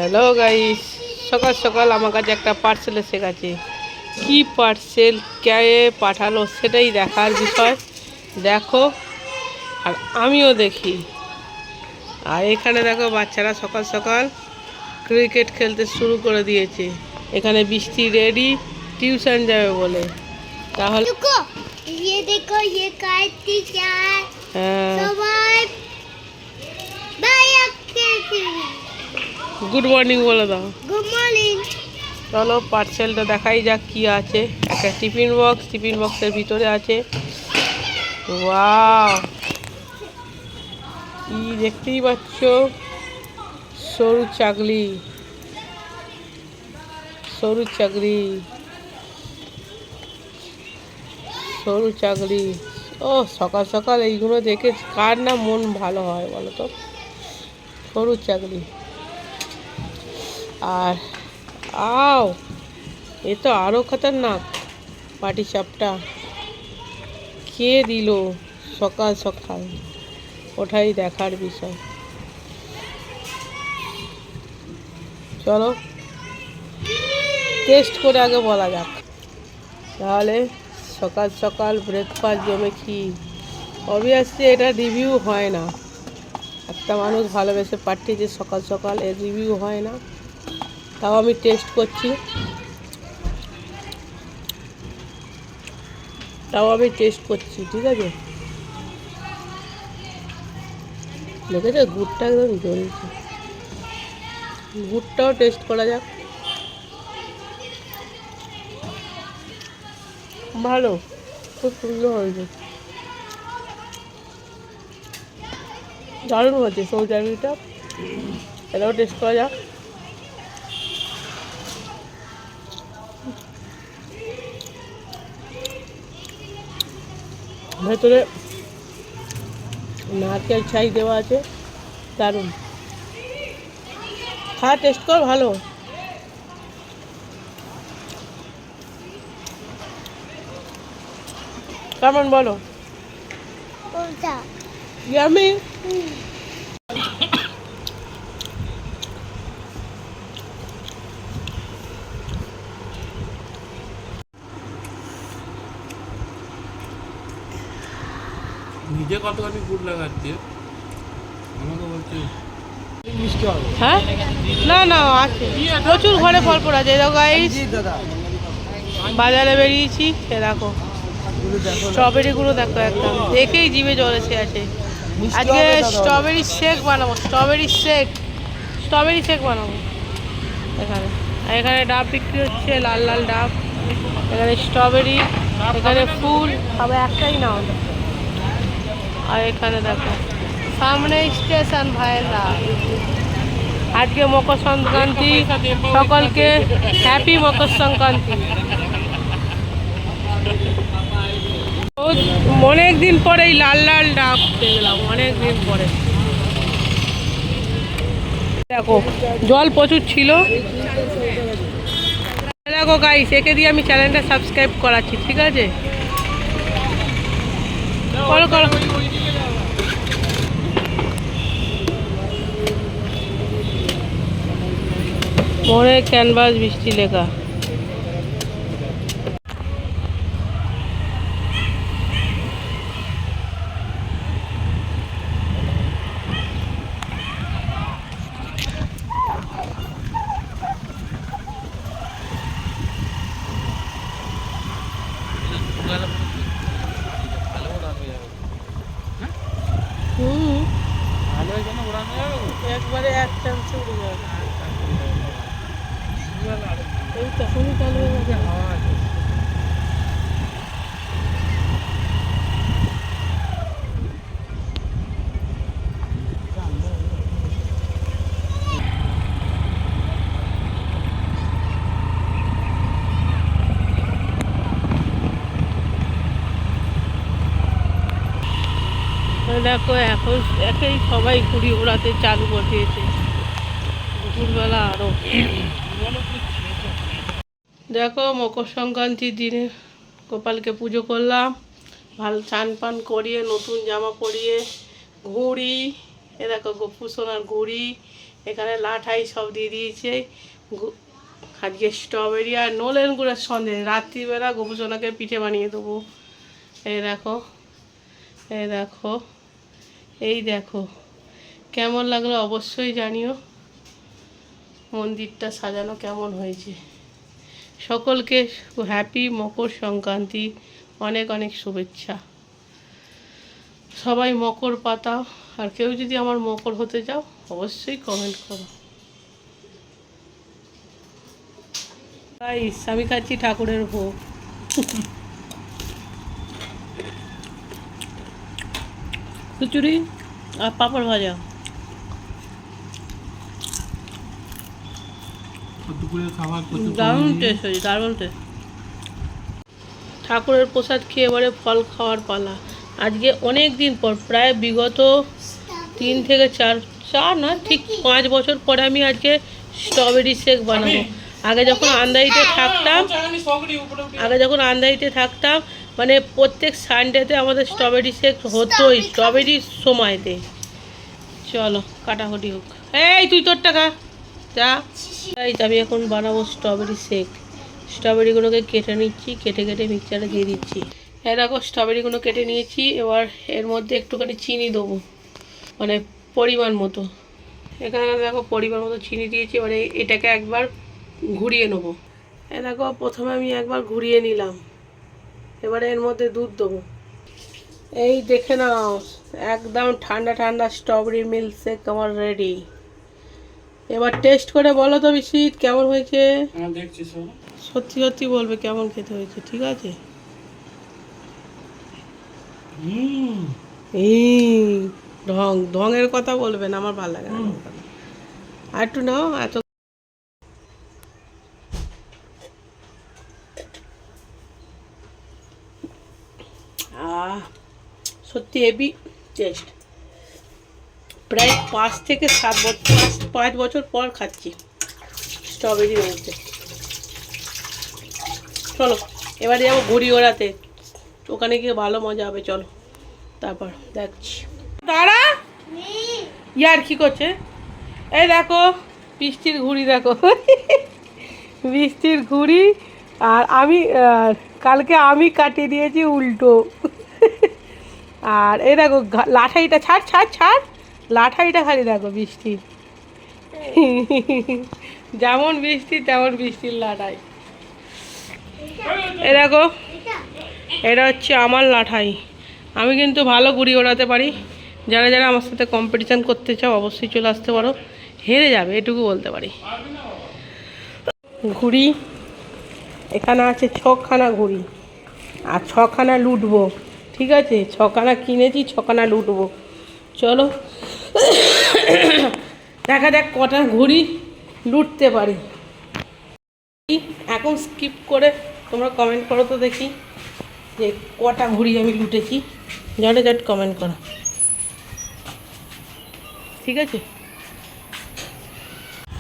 Hello guys, সকাল সকাল আমার কাছে একটা পার্সেল এসে গেছে। কি পার্সেল, কে পাঠালো সেটাই দেখার বিষয়। দেখো আর আমিও দেখি। আর এখানে দেখো বাচ্চারা সকাল সকাল ক্রিকেট খেলতে শুরু করে দিয়েছে। এখানে বৃষ্টি রেডি টিউশন যাবে বলে। তাহলে গুড মর্নিং বলে দাও। Good morning. চলো পার্সেলটা দেখাই যাক কি আছে। একটা টিফিন বক্সের ভিতরে আছে। ওয়াও, কি দেখতেই পাচ্ছ, সরু চাকলি সরু চাকরি সরু চাকরি। ও সকাল সকাল এইগুলো দেখে কার না মন ভালো হয় বলো তো। সরু চাকরি। আর আও, এ তো আরও খতরনাক পাটি সাপটা। কে দিল সকাল সকাল, ওটাই দেখার বিষয়। চলো টেস্ট করে আগে বলা যাক। তাহলে সকাল সকাল ব্রেকফাস্ট জমে কি, অবভিয়াসলি এটা রিভিউ হয় না। একটা মানুষ ভালোবেসে পাঠিয়েছে সকাল সকাল, এর রিভিউ হয় না। তাও আমি টেস্ট করছি, ঠিক আছে। দেখেছো গুড়টা একদম জ্বলছে। গুড়টাও টেস্ট করা যাক। ভালো, খুব সুন্দর হয়েছে, দারুণ হয়েছে সৌজাবিটা। এটাও টেস্ট করা যাক। ভেতরে নারকেল ছাই দেওয়া আছে, দারুণ। হ্যাঁ টেস্ট কর, ভালো। কেমন বলো? ইয়ামি। নিজে কতখানি গুড় লাগাচ্ছে আমাকে বলছে। হ্যাঁ না না আছে প্রচুর, ঘরে ফল পড়া আছে। দেখো গাইস, বাজারে বেরিয়েছি, এ দেখো স্ট্রবেরিগুলো দেখো, একদম দেখেই জিভে জল এসে আছে। আজকে স্ট্রবেরি শেক বানাবো। এখানে এখানে ডাব বিক্রি হচ্ছে, লাল লাল ডাব। এখানে স্ট্রবেরি, এখানে ফুল, আবার একটাই না হলো। আর এখানে দেখো সামনে স্টেশন ভাইরা। আজকে মকর সংক্রান্তি, সকলকে হ্যাপি মকর সংক্রান্তি। অনেক দিন পরে এই লাল লাল ডাব দেখলাম, অনেক দিন পরে। দেখো জল প্রচুর ছিল। দেখো গাইস, একে দিয়ে আমি চ্যানেলটা সাবস্ক্রাইব করাচ্ছি, ঠিক আছে। করো করো। মনে ক্যানভাস বৃষ্টি লেখা। ভালো হয়েছে না, ওড়ানো যাবে একবারে এক চান্সে উড়ে যাবে। এই তখনই চালু হয়ে গেছে। হাওয়া আছে। দেখো এখন একেই সবাই ঘুড়ি ওড়াতে চালু করে দিয়েছে, দুপুরবেলা আরও। দেখো মকর সংক্রান্তির দিনে গোপালকে পুজো করলাম, ভালো চান পান করিয়ে, নতুন জামা পরিয়ে, ঘুড়ি, এ দেখো গোপু সোনার ঘুড়ি, এখানে লাঠাই সব দিয়ে দিয়েছে। আজকে স্ট্রবেরি আর নলেন গুড়ের সন্দেশ, রাত্রিবেলা গোপুসোনাকে পিঠে বানিয়ে দেবো। এই দেখো, এই দেখো, এই দেখো, কেমন লাগলো অবশ্যই জানিও। মন্দিরটা সাজানো কেমন হয়েছে। সকলকে হ্যাপি মকর সংক্রান্তি, অনেক অনেক শুভেচ্ছা। সবাই মকর পাতাও, আর কেউ যদি আমার মকর হতে চাও অবশ্যই কমেন্ট করো। গাইস, আমি খাচ্ছি ঠাকুরের ভোগ। খিচুড়ি আর পাঁপড় ভাজা। দুপুরের খাবার দারুণ টেস্ট হয়েছে, দারুণ টেস্ট। ঠাকুরের প্রসাদ খেয়ে এবারে ফল খাওয়ার পালা। আজকে অনেক দিন পর, প্রায় বিগত 3 থেকে 4 নয় ঠিক 5 বছর পরে আমি আজকে স্ট্রবেরি শেক বানাবো। আগে যখন আন্দাইতে থাকতাম মানে প্রত্যেক সানডেতে আমাদের স্ট্রবেরি শেক হতোই, স্ট্রবেরির সময়তে। চলো কাটাকুটি হোক। এই তুই তোর টাকা যা। আমি এখন বানাবো স্ট্রবেরি শেক। স্ট্রবেরিগুলোকে কেটে নিচ্ছি, কেটে কেটে মিক্সচারে দিয়ে দিচ্ছি। হ্যাঁ দেখো, স্ট্রবেরিগুলো কেটে নিয়েছি। এবার এর মধ্যে একটুখানি চিনি দেবো, মানে পরিমাণ মতো। এখানে দেখো পরিমাণ মতো চিনি দিয়েছি। এবারে এটাকে একবার ঘুরিয়ে নেবো। এ দেখো, প্রথমে আমি একবার ঘুরিয়ে নিলাম। এবারে এর মধ্যে দুধ দেবো। এই দেখে নাও, একদম ঠান্ডা ঠান্ডা স্ট্রবেরি মিল্কশেক আমার রেডি। এবার টেস্ট করে বলো তো বিশিত কেমন হয়েছে। দেখছি সত্যি সত্যি বলবে কেমন খেতে হয়েছে, ঠিক আছে? এই ঢঙের কথা বলবেন, আমার ভালো লাগে না। আর একটু নাও, এত সত্যি হেভি টেস্ট। প্রায় 5 থেকে 7 বছর, 5 বছর পর খাচ্ছি স্ট্রবেরি মধ্যে। চলো এবারে যাবো ঘুড়ি ওড়াতে, ওখানে গিয়ে ভালো মজা হবে। চলো তারপর দেখছি। দাঁড়া, ইয়ার কি করছে? এই দেখো বৃষ্টির ঘুড়ি, দেখো বৃষ্টির ঘুড়ি। আর আমি কালকে আমি কাটিয়ে দিয়েছি উল্টো। আর এই দেখো লাঠাইটা, ছাড় ছাড় ছাড়, লাঠাইটা খালি দেখো বৃষ্টির। যেমন বৃষ্টি তেমন বৃষ্টির লাঠাই। এই দেখো, এটা হচ্ছে আমার লাঠাই। আমি কিন্তু ভালো ঘুড়ি ওড়াতে পারি। যারা যারা আমার সাথে কম্পিটিশান করতে চাও অবশ্যই চলে আসতে পারো। হেরে যাবে এটুকু বলতে পারি। ঘুড়ি এখানে আছে 6খানা ঘুড়ি, আর 6খানা লুটবো, ঠিক আছে? 6খানা কিনেছি, 6খানা লুটবো। চলো দেখা যাক কটা ঘুড়ি লুটতে পারি। এখন স্কিপ করে তোমরা কমেন্ট করো তো দেখি যে কটা ঘুড়ি আমি লুটেছি। ঝটে ঝট কমেন্ট করো, ঠিক আছে?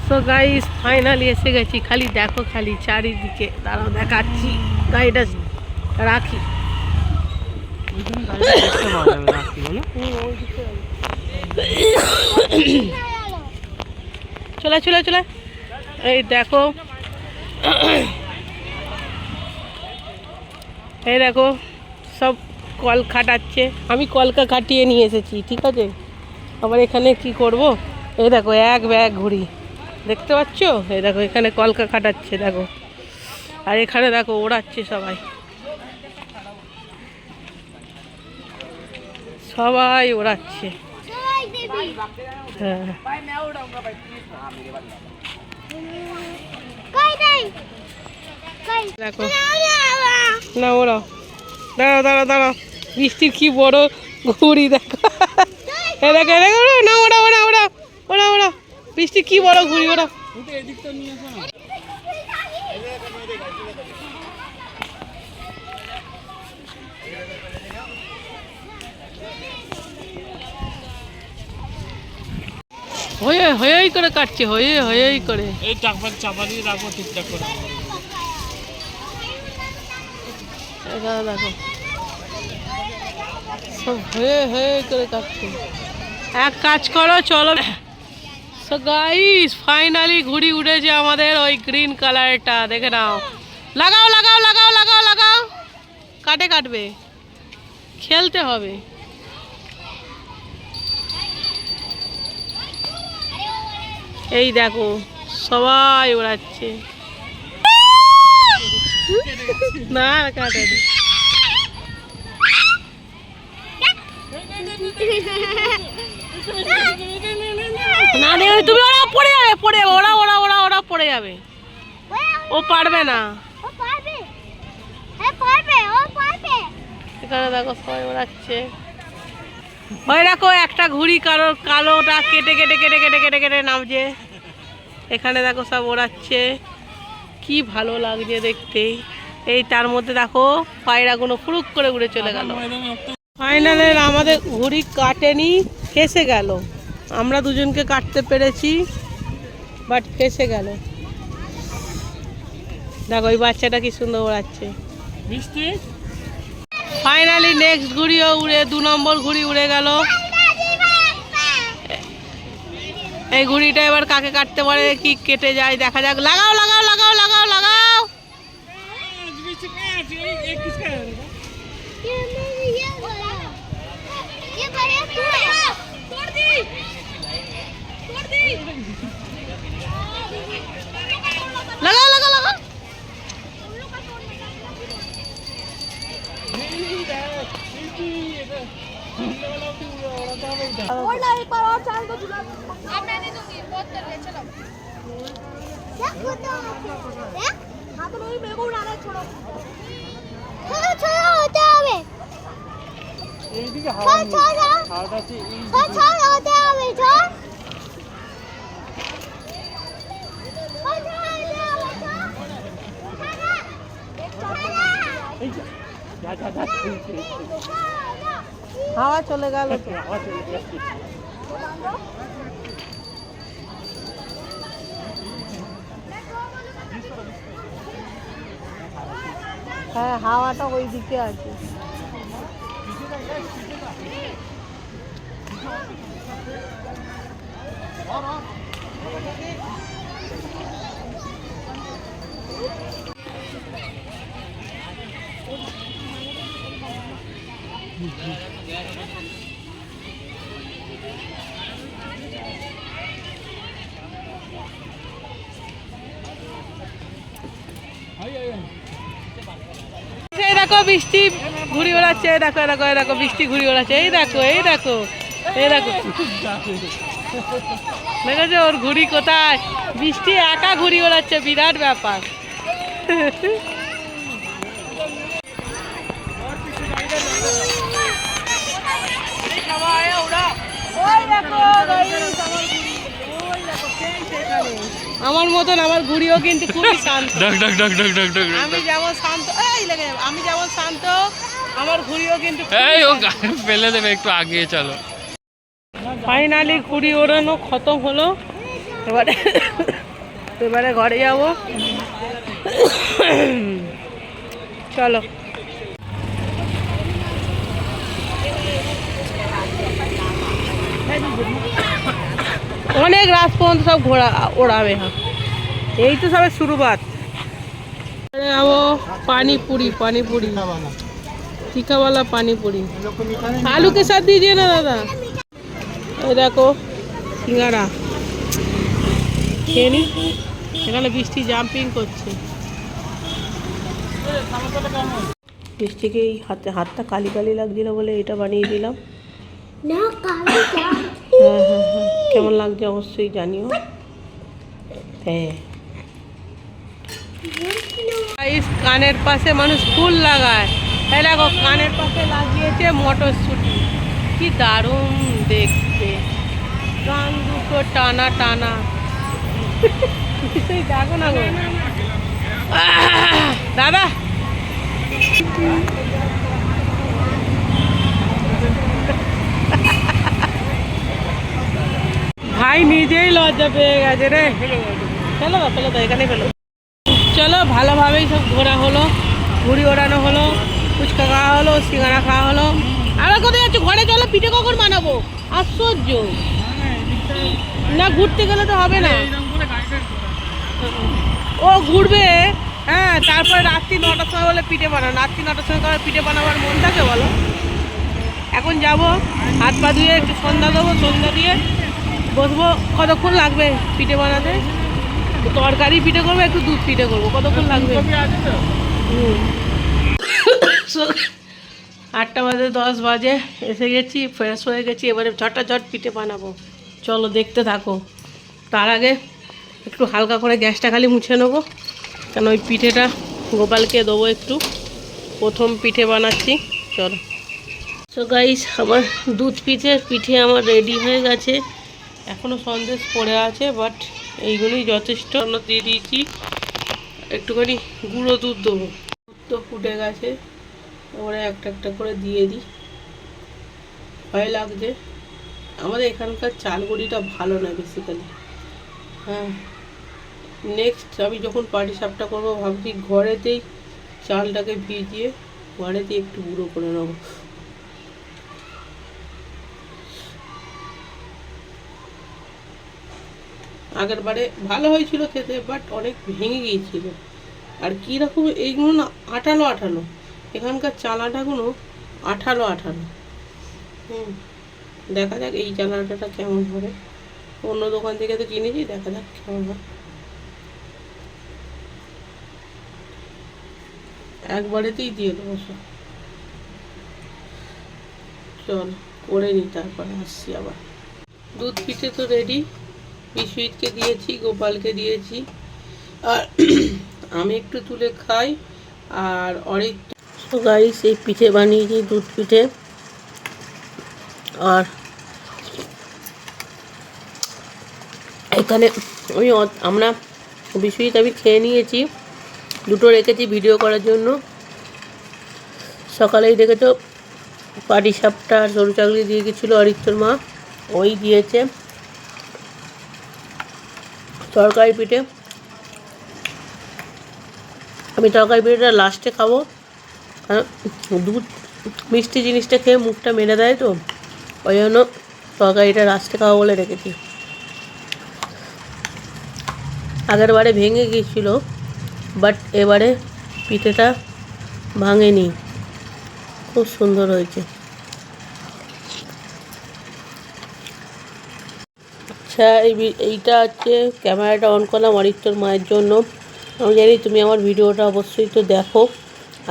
তো গাইস ফাইনালি এসে গেছি। খালি দেখো, খালি চারিদিকে। দাঁড়াও দেখাচ্ছি, গাড়িটা রাখি। চলে চলে চলে, এই দেখো, এই দেখো সব কল খাটাচ্ছে। আমি কলকা কাটিয়ে নিয়ে এসেছি, ঠিক আছে? আবার এখানে কি করব, এই দেখো এক ব্যাগ ঘুড়ি, দেখতে পাচ্ছ? এই দেখো এখানে কলকা খাটাচ্ছে, দেখো। আর এখানে দেখো ওড়াচ্ছে সবাই, সবাই ওড়াচ্ছে। হ্যাঁ দেখো না, ওরাও। দাঁড়াও দাঁড়াও দাঁড়াও, বৃষ্টির কি বড় ঘুড়ি দেখো। এ দেখো দেখো, না ওরা ওরা ওরা ওরা ওরা, বৃষ্টি কি বড় ঘুড়ি ওরা। হয়ে হয়েই করে কাটছে, হয়ে হয়েই করে। এই চাপা দিয়ে রাখবো ঠিকঠাক করে। দেখো সব হয়ে হয়ে করে কাটছে। এক কাজ করো, চলো সো গাইস ফাইনালি ঘুড়ি উড়েছে আমাদের ওই গ্রিন কালারটা, দেখে নাও। লাগাও লাগাও লাগাও লাগাও লাগাও, কাটবে, খেলতে হবে। এই দেখো সবাই ওড়াচ্ছে। না কাটে না, তুমি ওরা পড়ে যাবে, ওরা ওরা ওরা ওরা পড়ে যাবে, ও পারবে না। এখানে দেখো সবাই ওড়াচ্ছে। ওই দেখো একটা ঘুড়ি কালোটা কেটে কেটে কেটে কেটে কেটে কেটে নামছে। এখানে দেখো সব ওড়াচ্ছে, কি ভালো লাগছে দেখতে। এই তার মধ্যে দেখো পায়রাগুলো ফুরুক করে উড়ে চলে গেল। ফাইনালে আমাদের ঘুড়ি কাটেনি, ফেসে গেল। আমরা দুজনকে কাটতে পেরেছি, বাট ফেসে গেল। দেখো ওই বাচ্চাটা কি সুন্দর ওড়াচ্ছে। ফাইনালি নেক্সট ঘুড়িও উড়ে, 2 নম্বর ঘুড়ি উড়ে গেল। এই ঘুড়িটা এবার কাকে কাটতে পারে, কি কেটে যায় দেখা যাক। লাগাও লাগাও লাগাও লাগাও লাগাও। লাগাও লাগাও লাগাও। और चांद को झुला अब मैं नहीं दूंगी, बहुत कर लिया, चलो क्या होता है हां तो नहीं, मेरे को उड़ाना है, छोड़ो छोड़ो छोड़ो होते হবে এইদিকে হাওয়া হাওয়াটা छोड़ होते হবে छोड़ হাওয়া চলে গেল। হ্যাঁ হাওয়াটা ওই দিকে আছে। এই দেখো বৃষ্টি ঘুড়ি ওড়াচ্ছে, দেখো দেখো দেখো বৃষ্টি ঘুড়ি ওড়াচ্ছে। এই দেখো এই দেখো এই দেখো, দেখেছো ওর ঘুড়ি কোথায়? বৃষ্টি একা ঘুড়ি ওড়াচ্ছে, বিরাট ব্যাপার। আমার মতন আমার ঘুড়িও কিন্তু খুবই শান্ত। আমি যেমন শান্ত, আমি যেমন শান্ত, আমার ঘুড়িও কিন্তু ফেলে দেবে, একটু আগে চলো। ফাইনালি ঘুড়ি ওড়ানো খতম হলো। এবারে ঘরে যাব, চলো। অনেক রাত পর্যন্ত সব ওড়াবে। হ্যাঁ এই তো সবে শুরুবাত। যাবো पानीपुरी तीखा वाला पानीपुरी आलू के साथ दीजिए ना दादा। ये देखो सिंगाड़ा খেয়ে নি। এখানে বৃষ্টি জাম্পিং করছে। বৃষ্টিকে এই হাতটা কালি কালি লাগছিল বলে এটা বানিয়ে দিলাম। হ্যাঁ হ্যাঁ হ্যাঁ, কেমন লাগছে অবশ্যই জানিও। হ্যাঁ কানের পাশে মানুষ ফুল লাগায়, এই দেখো কানের পাশে লাগিয়েছে মটরশুঁটি, কি দারুণ দেখতে। কান দুটো টানা টানা, দেখো না গো দাদা। ভাই নিজেই লজ্জা পেয়ে গেছে রে। ফেলো তো এখানে ফেলো। চলো ভালোভাবেই সব ঘোরা হলো, ঘুড়ি ওড়ানো হলো, ফুচকা খাওয়া হলো, সিঙ্গারা খাওয়া হলো। আবার কোথায় যাচ্ছ? ঘরে চলো, পিঠে কখন বানাবো? আশ্চর্য। না ঘুরতে গেলে তো হবে না, ও ঘুরবে। হ্যাঁ, তারপরে রাত্রি 9টার সময় বলে পিঠে বানানো, রাত্রি 9টার সময় কারো পিঠে বানাবার মন থাকে বলো? এখন যাব, হাত পা ধুয়ে একটু সন্ধ্যা দেবো, সন্ধ্যা দিয়ে বসবো। কতক্ষণ লাগবে পিঠে বানাতে? তরকারি পিঠে করবো, একটু দুধ পিঠে করবো, কতক্ষণ লাগবে? 8টা বাজে 10 বাজে এসে গেছি, ফ্রেশ হয়ে গেছি, এবারে ঝটঝট পিঠে বানাবো। চলো দেখতে থাকো। তার আগে একটু হালকা করে গ্যাসটা খালি মুছে নেবো, কেন ওই পিঠেটা গোপালকে দেবো একটু। প্রথম পিঠে বানাচ্ছি, চলো। সো গাইস, আমার দুধ পিঠে আমার রেডি হয়ে গেছে। এখনও সন্দেশ পড়ে আছে, বাট এইগুলোই যথেষ্ট। দিয়ে দিয়েছি একটুখানি গুঁড়ো দুধ দেবো, দুধ তো ফুটে গেছে, এবারে একটা একটা করে দিয়ে দিই। ভয় লাগছে, আমাদের এখানকার চাল গুঁড়িটা ভালো নয় বেসিক্যালি। হ্যাঁ, নেক্সট আমি যখন পাটিসাপটা করবো ভাবছি ঘরেতেই চালটাকে ভিজিয়ে ঘরেতেই একটু গুঁড়ো করে নেবো। আগের বারে ভালো হয়েছিল খেতে, বাট অনেক ভেঙে গিয়েছিল। আর কীরকম এইগুলো না আঠালো আঠালো, এখানকার চাল আটাগুলো আঠালো আঠালো। দেখা যাক এই চাল আটাটা কেমন হবে। অন্য দোকান থেকে তো কিনেছি, দেখা যাক কেমন হয়। একবারেতেই দিয়ে দেবো সব। চল করে নিই, তারপরে আসছি আবার। দুধ পিঠে তো রেডি, বিশ্বজিৎকে দিয়েছি, গোপালকে দিয়েছি, আর আমি একটু তুলে খাই। আর অনেক গাইস এই পিঠে বানিয়েছি, দুধ পিঠে। আর এখানে আমরা বিশ্বজিৎ আমি খেয়ে নিয়েছি, দুটো রেখেছি ভিডিও করার জন্য। সকালেই দেখেছো পাটিসাপটা আর সরু চাকলি দিয়ে গেছিলো অরিত্তর মা, ওই দিয়েছে। তরকারি পিঠে, আমি তরকারি পিঠেটা লাস্টে খাবো, কারণ দুধ মিষ্টি জিনিসটা খেয়ে মুখটা মেরে দেয়, তো ওই জন্য তরকারিটা লাস্টে খাবো বলে রেখেছি। আগের বারে ভেঙে গিয়েছিলো, বাট এবারে পিঠেটা ভাঙেনি, খুব সুন্দর হয়েছে। আচ্ছা, এইটা হচ্ছে ক্যামেরাটা অন করলাম অরিত্তর মায়ের জন্য। আমি জানি তুমি আমার ভিডিওটা অবশ্যই তো দেখো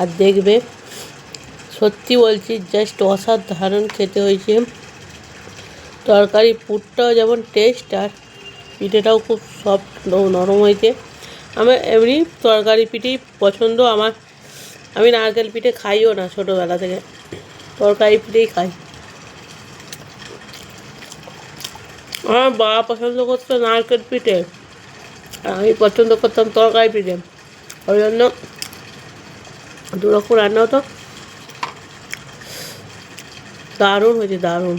আর দেখবে। সত্যি বলছি, জাস্ট অসাধারণ খেতে হয়েছে। তরকারি পুরটাও যেমন টেস্ট, আর পিঠেটাও খুব সফট নরম হয়েছে। আমার এমনি তরকারি পিঠেই পছন্দ আমার। আমি নারকেল পিঠে খাইও না ছোটোবেলা থেকে, তরকারি পিঠেই খাই। আমার বাবা পছন্দ করতো নারকেল পিঠে, আর আমি পছন্দ করতাম তরকারি পিঠে, ওই জন্য দুরকম রান্না হতো। দারুণ হয়েছে, দারুণ।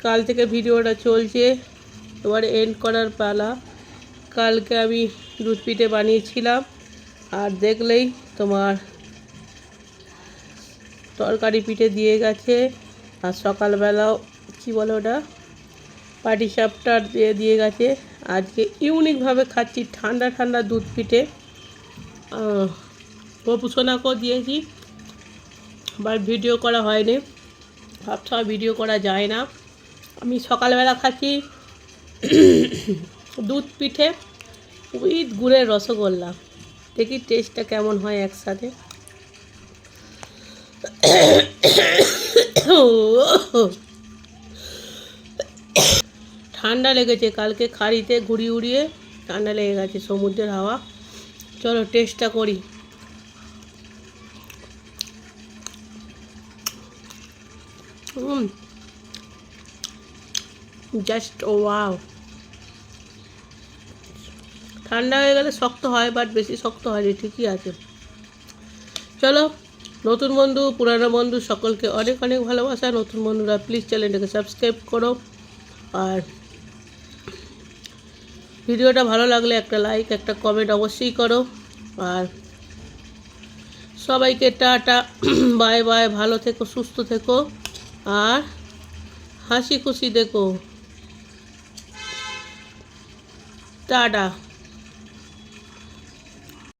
কাল থেকে ভিডিওটা চলছে, এবারে এন্ড করার পালা। কালকে আমি দুধ পিঠে বানিয়েছিলাম, আর দেখলেই তোমার তরকারি পিঠে দিয়ে গেছে। আর সকালবেলাও কী বলে ওটা, পাটিসাপটা দিয়ে গেছে। আজকে ইউনিকভাবে খাচ্ছি ঠান্ডা ঠান্ডা দুধ পিঠে। গোপুসোনাকেও দিয়েছি, বাট ভিডিও করা হয়নি, সবসময় ভিডিও করা যায় না। আমি সকালবেলা খাচ্ছি দুধ পিঠে উইথ গুড়ের রসগোল্লা, দেখি টেস্টটা কেমন হয় একসাথে। ঠান্ডা লেগেছে, কালকে খাড়িতে ঘুরিয়ে উড়িয়ে ঠান্ডা লেগে গেছে, সমুদ্রের হাওয়া। চলো টেস্টটা করি। Just wow. ঠান্ডা হয়ে গেলে শক্ত হয়, বাট বেশি শক্ত হয়নি, ঠিকই আছে। চলো, নতুন বন্ধু পুরানো বন্ধু সকলকে অনেক অনেক ভালোবাসা। নতুন বন্ধুরা প্লিজ চ্যানেলটাকে সাবস্ক্রাইব করো, আর ভিডিওটা ভালো লাগলে একটা লাইক একটা কমেন্ট অবশ্যই করো। আর সবাইকে টাটা, বাই বাই, ভালো থেকো, সুস্থ থেকো, আর হাসি খুশি দেখো। টাটা।